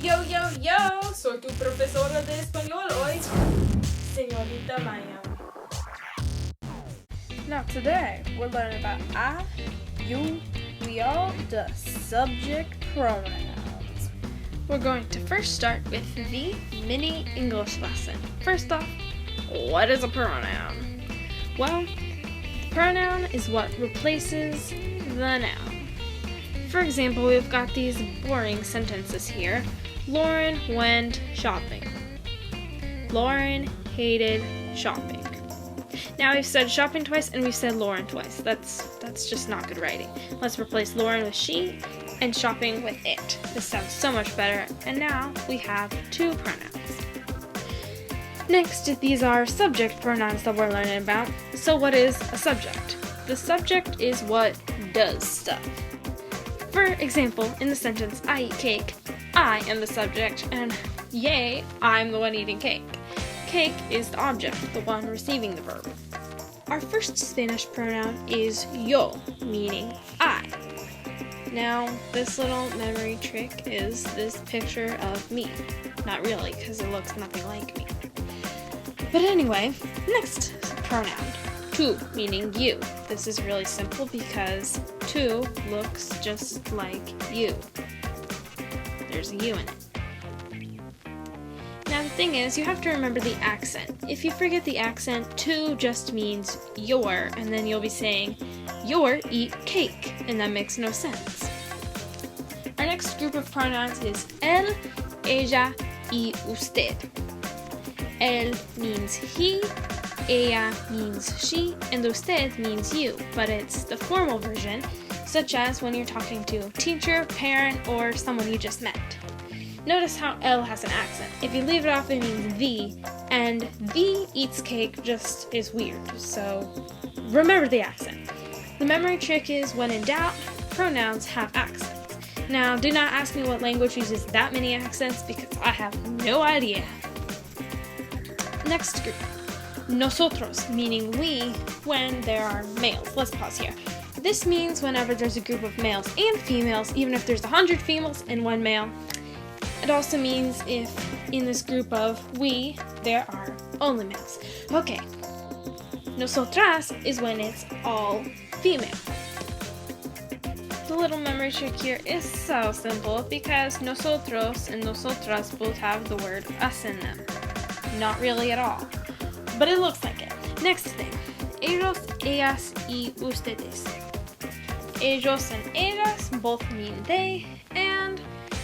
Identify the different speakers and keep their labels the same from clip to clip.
Speaker 1: Yo, soy tu profesora de español hoy, Señorita Mallam. Now today, we're learning about I, you, we all, the subject pronouns. We're going to first start with the mini English lesson. First off, what is a pronoun? Well, pronoun is what replaces the noun. For example, we've got these boring sentences here. Lauren went shopping. Lauren hated shopping. Now we've said shopping twice and we've said Lauren twice. That's just not good writing. Let's replace Lauren with she and shopping with it. This sounds so much better. And now we have two pronouns. Next, these are subject pronouns that we're learning about. So what is a subject? The subject is what does stuff. For example, in the sentence, I eat cake, I am the subject, and yay, I'm the one eating cake. Cake is the object, the one receiving the verb. Our first Spanish pronoun is yo, meaning I. Now, this little memory trick is this picture of me. Not really, because it looks nothing like me. But anyway, next pronoun, tú, meaning you. This is really simple because tú looks just like you. There's a you in it. Now the thing is, you have to remember the accent. If you forget the accent, tú just means your, and then you'll be saying, your eat cake, and that makes no sense. Our next group of pronouns is él, ella, y usted. Él means he, ella means she, and usted means you, but it's the formal version, such as when you're talking to a teacher, parent, or someone you just met. Notice how L has an accent. If you leave it off, it means the, and the eats cake just is weird, so remember the accent. The memory trick is, when in doubt, pronouns have accents. Now, do not ask me what language uses that many accents, because I have no idea. Next group, nosotros, meaning we when there are males. Let's pause here. This means whenever there's a group of males and females, even if there's 100 females and one male. It also means if in this group of we, there are only males. Okay, nosotras is when it's all female. The little memory trick here is so simple because nosotros and nosotras both have the word us in them. Not really at all, but it looks like it. Next thing, ellos, ellas, y ustedes. Ellos and ellas both mean they, and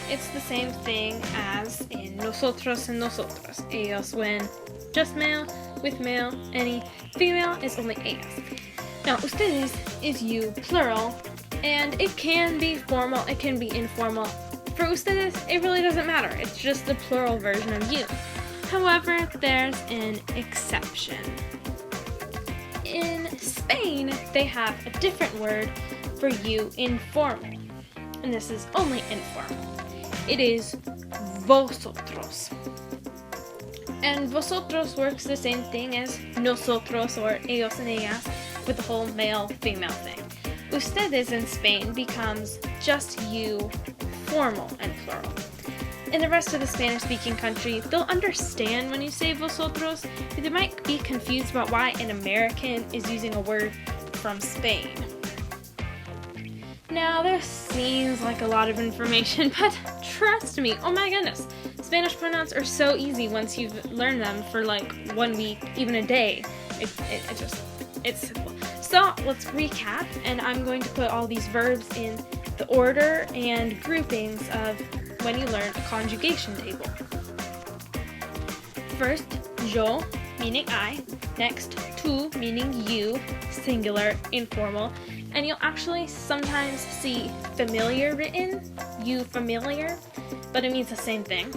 Speaker 1: it's the same thing as in nosotros and nosotras. Ellos when just male, with male, any female is only ellas. Now, ustedes is you, plural, and it can be formal, it can be informal. For ustedes, it really doesn't matter. It's just the plural version of you. However, there's an exception. In Spain, they have a different word for you, informal. And this is only informal. It is vosotros. And vosotros works the same thing as nosotros or ellos and ellas with the whole male-female thing. Ustedes in Spain becomes just you, formal and plural. In the rest of the Spanish-speaking country, they'll understand when you say vosotros, but they might be confused about why an American is using a word from Spain. Now, this seems like a lot of information, but trust me, oh my goodness, Spanish pronouns are so easy once you've learned them for like 1 week, even a day. It's simple. So, let's recap, and I'm going to put all these verbs in the order and groupings of when you learn a conjugation table. First, yo, meaning I. Next, tú, meaning you, singular, informal. And you'll actually sometimes see familiar written, you familiar, but it means the same thing.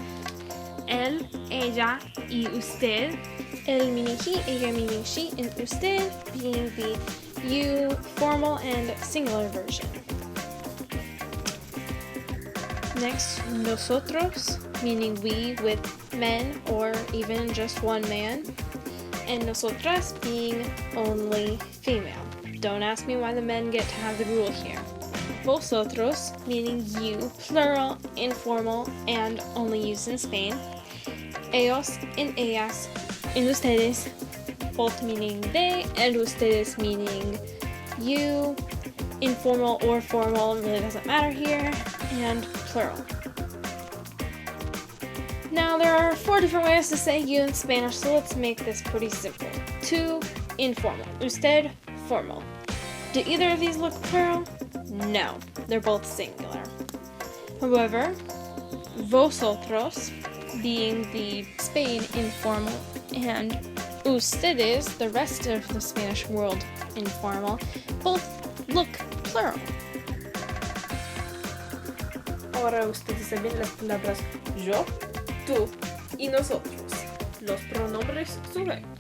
Speaker 1: Él, ella, y usted. Él meaning he, ella meaning she, and usted being the you, formal, and singular version. Next, nosotros, meaning we with men or even just one man, and nosotras being only female. Don't ask me why the men get to have the rule here. vosotros, meaning you, plural, informal, and only used in Spain. Ellos and ellas, and ustedes, both meaning they, and ustedes meaning you, informal or formal, really doesn't matter here, and plural. Now there are 4 different ways to say you in Spanish, so let's make this pretty simple. Tú, informal. Usted, formal. Do either of these look plural? No, they're both singular. However, vosotros, being the Spain informal, and ustedes, the rest of the Spanish world informal, both look plural.
Speaker 2: Ahora ustedes saben las palabras yo, tú y nosotros, los pronombres sujetos.